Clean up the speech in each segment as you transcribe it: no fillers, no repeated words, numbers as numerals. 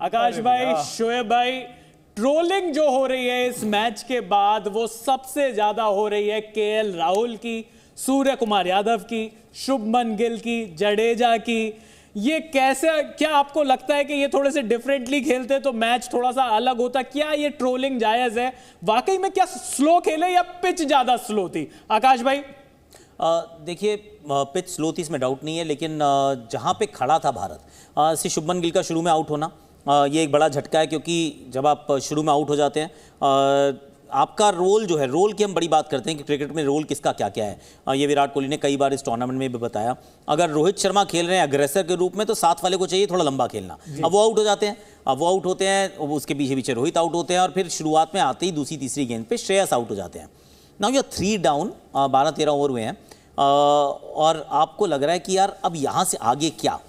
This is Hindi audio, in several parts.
आकाश भाई, शोएब भाई, ट्रोलिंग जो हो रही है इस मैच के बाद वो सबसे ज्यादा हो रही है केएल राहुल की, सूर्य कुमार यादव की, शुभमन गिल की, जडेजा की। ये कैसे, क्या आपको लगता है कि ये थोड़े से डिफरेंटली खेलते तो मैच थोड़ा सा अलग होता? क्या ये ट्रोलिंग जायज है? वाकई में क्या स्लो खेले या पिच ज्यादा स्लो थी? आकाश भाई। देखिए, पिच स्लो थी इसमें डाउट नहीं है, लेकिन जहां पे खड़ा था भारत, से शुभमन गिल का शुरू में आउट होना ये एक बड़ा झटका है, क्योंकि जब आप शुरू में आउट हो जाते हैं, आपका रोल जो है, रोल की हम बड़ी बात करते हैं कि क्रिकेट में रोल किसका क्या क्या है। ये विराट कोहली ने कई बार इस टूर्नामेंट में भी बताया। अगर रोहित शर्मा खेल रहे हैं अग्रेसर के रूप में, तो साथ वाले को चाहिए थोड़ा लंबा खेलना। अब वो आउट हो जाते हैं, उसके पीछे पीछे रोहित आउट होते हैं, और फिर शुरुआत में आते ही दूसरी तीसरी गेंद पे श्रेयस आउट हो जाते हैं। Now you are 3 down, 12-13 over हुए हैं, और आपको लग रहा है कि यार अब यहाँ से आगे क्या,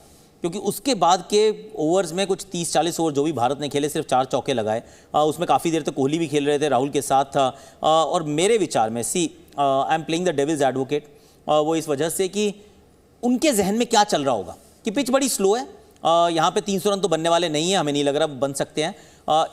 क्योंकि उसके बाद के ओवर्स में कुछ 30-40 ओवर जो भी भारत ने खेले, सिर्फ 4 चौके लगाए। उसमें काफ़ी देर तक कोहली भी खेल रहे थे राहुल के साथ। और मेरे विचार में I am playing the devil's advocate, वो इस वजह से कि उनके जहन में क्या चल रहा होगा कि पिच बड़ी स्लो है, यहाँ पे 300 रन तो बनने वाले नहीं है, हमें नहीं लग रहा बन सकते हैं।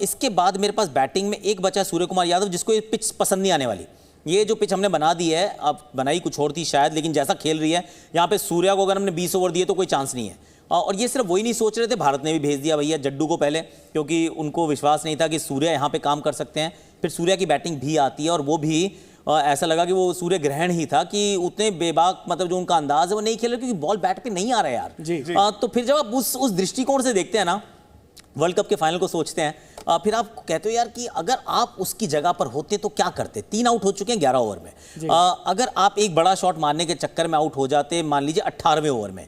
इसके बाद मेरे पास बैटिंग में एक बचा सूर्य कुमार यादव, जिसको ये पिच पसंद नहीं आने वाली। ये जो पिच हमने बना दी है, अब बनाई कुछ और थी शायद, लेकिन जैसा खेल रही है यहाँ पे सूर्या को अगर हमने 20 ओवर दिए तो कोई चांस नहीं है। और ये सिर्फ वही नहीं सोच रहे थे, भारत ने भी भेज दिया भैया जड्डू को पहले, क्योंकि उनको विश्वास नहीं था कि सूर्या यहाँ पे काम कर सकते हैं। फिर सूर्या की बैटिंग भी आती है, और वो भी ऐसा लगा कि वो सूर्य ग्रहण ही था कि उतने बेबाक, मतलब जो उनका अंदाज है वो नहीं खेल रहे, क्योंकि बॉल बैट पे नहीं आ रहा है यार जी। तो फिर जब आप उस दृष्टिकोण से देखते हैं ना, वर्ल्ड कप के फाइनल को सोचते हैं, फिर आप कहते हो यार कि अगर आप उसकी जगह पर होते तो क्या करते। 3 आउट हो चुके हैं 11 ओवर में। अगर आप एक बड़ा शॉट मारने के चक्कर में आउट हो जाते, मान लीजिए 18वें ओवर में,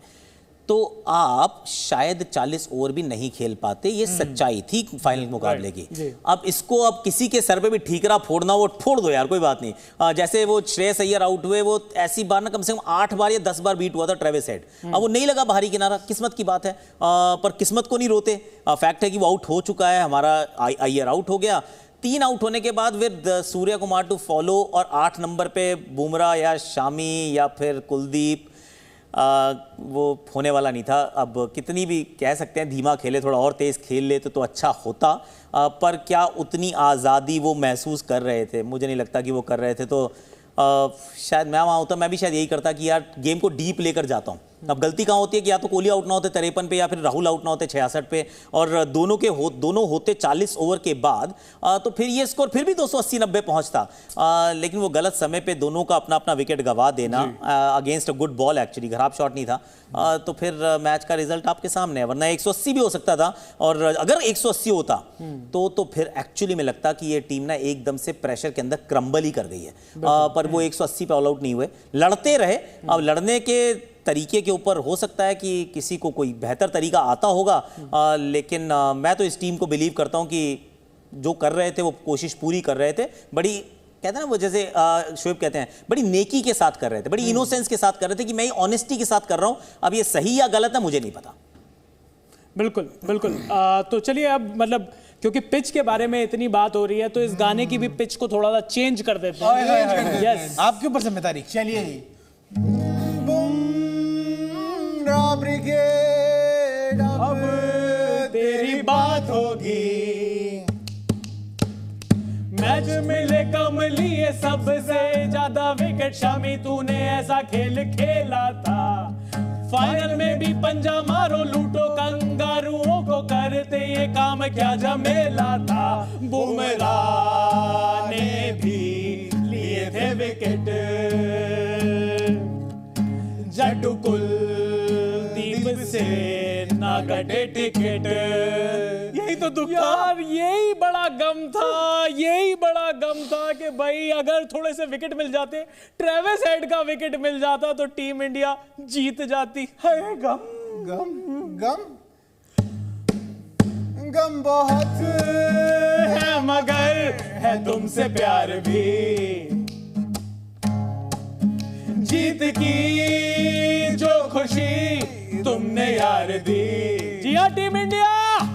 तो आप शायद 40 ओवर भी नहीं खेल पाते। ये सच्चाई थी फाइनल मुकाबले की। अब इसको अब किसी के सर पे भी ठीकरा फोड़ना, वो फोड़ दो यार, कोई बात नहीं। जैसे वो श्रेयस अय्यर आउट हुए, वो ऐसी बार ना कम से कम 8 बार या 10 बार बीट हुआ था ट्रेविस हेड। अब वो नहीं लगा बाहरी किनारा, किस्मत की बात है, पर किस्मत को नहीं रोते। फैक्ट है कि वो आउट हो चुका है, हमारा अय्यर आउट हो गया। 3 आउट होने के बाद फिर सूर्य कुमार टू फॉलो, और 8 नंबर पे बुमराह या शामी या फिर कुलदीप, वो होने वाला नहीं था। अब कितनी भी कह सकते हैं धीमा खेले, थोड़ा और तेज़ खेल लेते तो अच्छा होता, पर क्या उतनी आज़ादी वो महसूस कर रहे थे? मुझे नहीं लगता कि वो कर रहे थे। तो शायद मैं वहाँ होता, मैं भी शायद यही करता कि यार गेम को डीप लेकर जाता हूँ। अब गलती कहाँ होती है कि या तो कोहली आउट ना होते 53 पे, या फिर राहुल आउट ना होते 66 पे, और दोनों होते 40 ओवर के बाद, तो फिर ये स्कोर फिर भी 280-90 पहुंचता। लेकिन वो गलत समय पे दोनों का अपना अपना विकेट गवा देना, against a good ball, actually खराब शॉट नहीं था, तो फिर मैच का रिजल्ट आपके सामने है। वरना 180 भी हो सकता था, और अगर 180 होता तो फिर एक्चुअली में लगता कि ये टीम ना एकदम से प्रेशर के अंदर क्रम्बल ही कर गई है। पर वो 180 पे ऑल आउट नहीं हुए, लड़ते रहे। अब लड़ने के तरीके के ऊपर हो सकता है कि किसी को कोई बेहतर तरीका आता होगा, लेकिन मैं तो इस टीम को बिलीव करता हूं कि जो कर रहे थे वो कोशिश पूरी कर रहे थे। बड़ी कहते हैं ना वो, जैसे शोएब कहते हैं, बड़ी नेकी के साथ कर रहे थे, बड़ी इनोसेंस के साथ कर रहे थे कि मैं ऑनेस्टी के साथ कर रहा हूं। अब ये सही या गलत है मुझे नहीं पता। बिल्कुल बिल्कुल। तो चलिए, अब मतलब क्योंकि पिच के बारे में इतनी बात हो रही है, तो इस गाने की भी पिच को थोड़ा सा चेंज कर देते हैं। यस, आपके ऊपर जिम्मेदारी। चलिए जी। ब्रिगेड अब तेरी बात होगी, मैच मिले कम लिए सबसे ज्यादा विकेट, शामी तूने ऐसा खेल खेला था, फाइनल में भी पंजा मारो लूटो कंगारुओं को, करते ये काम क्या झमेला था, बुमराह ने भी लिए थे विकेट, जड्डू कुलदीप से ना कटे टिकट। यही तो दुख यार, यही बड़ा गम था, यही बड़ा गम था कि भाई अगर थोड़े से विकेट मिल जाते, ट्रेविस हेड का विकेट मिल जाता तो टीम इंडिया जीत जाती। है गम गम गम गम बहुत है, मगर है तुमसे प्यार भी, जीत की जो खुशी तुमने यार दी। जी हाँ टीम इंडिया,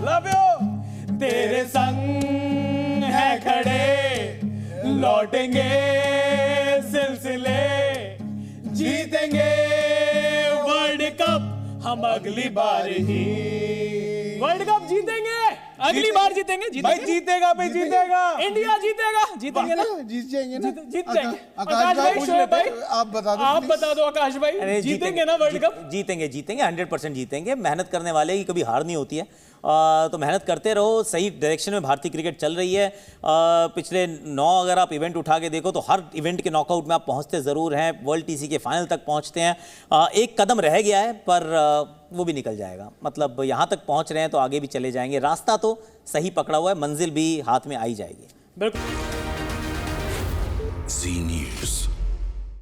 लव यू। तेरे संग है खड़े, लौटेंगे सिलसिले, जीतेंगे वर्ल्ड कप हम अगली बार ही, वर्ल्ड कप जीतेंगे अगली बार जीतेंगे भाई जीतेगा भाई जीतेगा। इंडिया जीतेंगे ना? जीत जाएंगे ना? जीत जाएंगे। आकाश भाई, शोएब भाई, आप बता दो आप please। बता दो आकाश भाई, अरे जीतेंगे ना वर्ल्ड कप? जीतेंगे 100% जीतेंगे। मेहनत करने वाले की कभी हार नहीं होती है। तो मेहनत करते रहो। सही डायरेक्शन में भारतीय क्रिकेट चल रही है। पिछले 9 अगर आप इवेंट उठा के देखो तो हर इवेंट के नॉकआउट में आप पहुंचते ज़रूर हैं। वर्ल्ड टीसी के फाइनल तक पहुंचते हैं। एक कदम रह गया है पर वो भी निकल जाएगा। मतलब यहाँ तक पहुंच रहे हैं तो आगे भी चले जाएंगे। रास्ता तो सही पकड़ा हुआ है, मंजिल भी हाथ में आई जाएगी। बिल्कुल। Z News.